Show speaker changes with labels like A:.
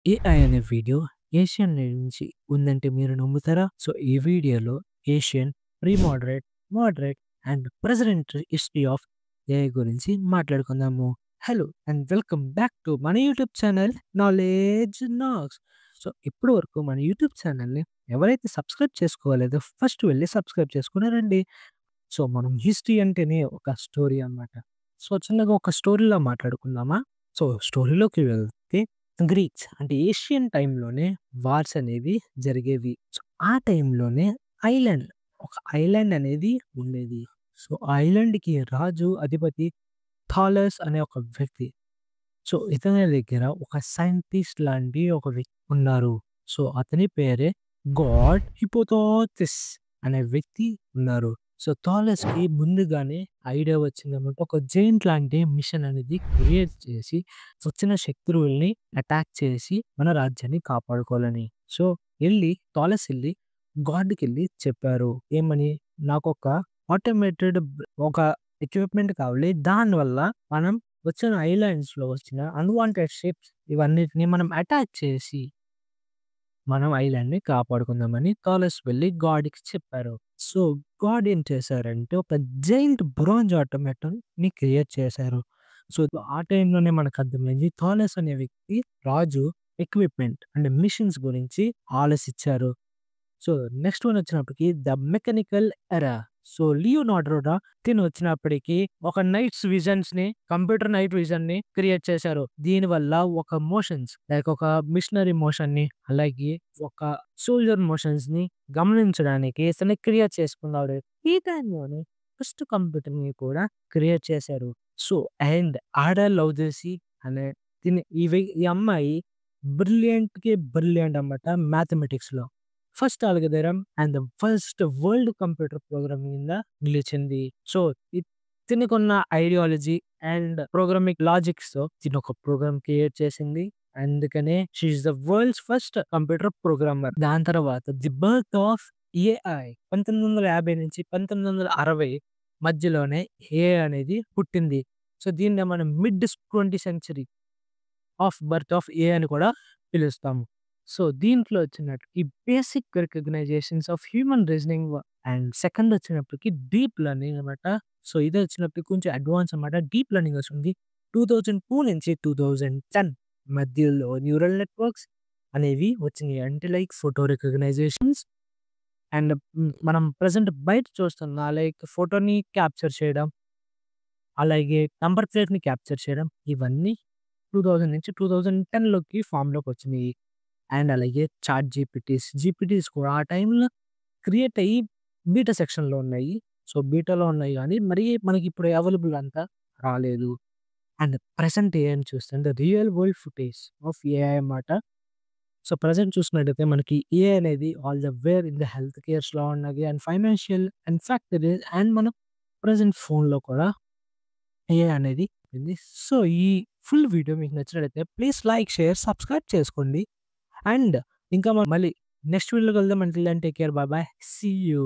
A: AI అనే video Asian నుంచి ఉందంటే మీరు నమ్ముతారా? సో, ఈ వీడియోలో Asian, pre moderate, moderate and present history of AI గురించి మాట్లాడుకుందాము. Hello and welcome back to మన యూట్యూబ్ ఛానల్ నాలెడ్జ్ నాక్స్. సో, ఇప్పటి వరకు మన యూట్యూబ్ ఛానల్‌ని ఎవరైతే సబ్స్క్రైబ్ చేసుకోలేదో ఫస్ట్ వెళ్లి సబ్స్క్రైబ్ చేసుకొని రండి. సో, మనం హిస్టరీ అంటేనే ఒక స్టోరీ అన్నమాట. సో, చిన్నగా ఒక స్టోరీలా మాట్లాడుకుందామా? సో, స్టోరీలోకి వెళ్తే గ్రీక్స్ అంటే ఏషియన్ టైంలోనే వార్స్ అనేవి జరిగేవి. సో, ఆ టైంలోనే ఐలాండ్ ఒక ఐలాండ్ అనేది ఉండేది. సో, ఆ ఐలాండ్‌కి రాజు, అధిపతి థాలస్ అనే ఒక వ్యక్తి. సో, ఇతని దగ్గర ఒక సైంటిస్ట్ లాంటి ఒక వ్యక్తి ఉన్నారు. సో, అతని పేరే గాడ్ హిపోథాసిస్ అనే వ్యక్తి ఉన్నారు. సో, థాలస్‌కి ముందుగానే ఐడియా వచ్చిందన్నమాట. ఒక జెయింట్ లాంటి మిషన్ అనేది క్రియేట్ చేసి వచ్చిన శత్రువుల్ని అటాక్ చేసి మన రాజ్యాన్ని కాపాడుకోవాలని. సో, థాలస్ గాడ్‌కెళ్ళి చెప్పారు. ఏమని? నాకొక ఆటోమేటెడ్ ఒక ఎక్విప్‌మెంట్ కావాలి. దానివల్ల మనం వచ్చిన ఐలాండ్స్‌లో వచ్చిన అన్‌వాంటెడ్ షిప్స్ ఇవన్నిటిని మనం అటాక్ చేసి మనం ఐలాండ్‌ని కాపాడుకుందామని థాలస్ వెళ్లి గాడ్‌కి చెప్పారు. సో, గాడ్ ఏం చేశారంటే ఒక జెయింట్ బ్రోంజ్ ఆటోమేటన్‌ని క్రియేట్ చేశారు. సో, ఆ టైంలోనే మనకు అర్థమైంది థాలస్ అనే వ్యక్తి రాజు ఎక్విప్‌మెంట్ అంటే మిషన్స్ గురించి ఆలోచించారు. సో, నెక్స్ట్ వన్ వచ్చినప్పటికి 'ద మెకానికల్ ఎరా'. సో, లియోనార్డో తినొచ్చినప్పటికి ఒక కంప్యూటర్ నైట్ విజన్‌ని క్రియేట్ చేశారు. దీనివల్ల ఒక మోషన్స్ లైక్ ఒక మిషనరీ మోషన్‌ని అలాగే ఒక సోల్జర్ మోషన్స్‌ని గమనించడానికి ఇతను క్రియేట్ చేసుకున్నాడు. ఈ టైంలోనే ఫస్ట్ కంప్యూటర్‌ని కూడా క్రియేట్ చేశారు. సో, అండ్ ఆడ లవ్ చేసి అనే ఈ అమ్మాయి బ్రిలియంట్ అన్నమాట మ్యాథమెటిక్స్‌లో. First algorithm and the first world computer programming కింద నిలిచింది. సో, తినకున్న ఐడియాలజీ అండ్ ప్రోగ్రామింగ్ లాజిక్స్‌తో తినొక ప్రోగ్రామ్ క్రియేట్ చేసింది. అందుకనే she is the world's first computer programmer. దాని తర్వాత ది బర్త్ ఆఫ్ ఏఐ 1950 నుంచి 1960 మధ్యలోనే ఏఐ అనేది పుట్టింది. సో, దీన్నే మనం mid 20th century birth of AI అని కూడా పిలుస్తాము. సో, దీంట్లో వచ్చినట్టు ఈ basic recognitions of human reasoning and second వచ్చినప్పటికి డీప్ లెర్నింగ్ అనమాట. సో, ఇది వచ్చినప్పటికి కొంచెం అడ్వాన్స్ అనమాట. డీప్ లెర్నింగ్ వస్తుంది 2002 నుంచి 2010 మధ్యలో న్యూరల్ నెట్వర్క్స్ అనేవి వచ్చినాయి. అంటే లైక్ ఫోటో రికగ్నైజేషన్స్ అండ్ మనం ప్రెజెంట్ బయట చూస్తున్న లైక్ ఫోటోని క్యాప్చర్ చేయడం, అలాగే నంబర్ ప్లేట్‌ని క్యాప్చర్ చేయడం ఇవన్నీ 2000 నుంచి 2010లోకి ఫామ్‌లోకొచ్చినియి. అండ్ అలాగే జీపీటీస్ కూడా ఆ టైంలో క్రియేట్ అయ్యి బీటా సెక్షన్‌లో ఉన్నాయి. సో, బీటాలో ఉన్నాయి గానీ, మరి మనకిప్పుడు అవైలబుల్ అంతా రాలేదు. అండ్ ప్రెజెంట్ ఏఐని చూస్తుంటే real world footage of AI అన్నమాట. సో, ప్రెజెంట్ చూసినట్టయితే మనకి ఏఐ అనేది all the where in the health కేర్స్‌లో ఉన్నది and financial and factories and మనం ప్రెజెంట్ ఫోన్‌లో కూడా ఏఐ అనేది ఉంది. సో, ఈ ఫుల్ వీడియో మీకు నచ్చినట్లయితే ప్లీజ్ లైక్, షేర్, సబ్స్క్రైబ్ చేసుకోండి. అండ్ ఇంకా మళ్ళీ నెక్స్ట్ వీడియోలో కలుద్దాం. Until then take care. Bye bye. See you.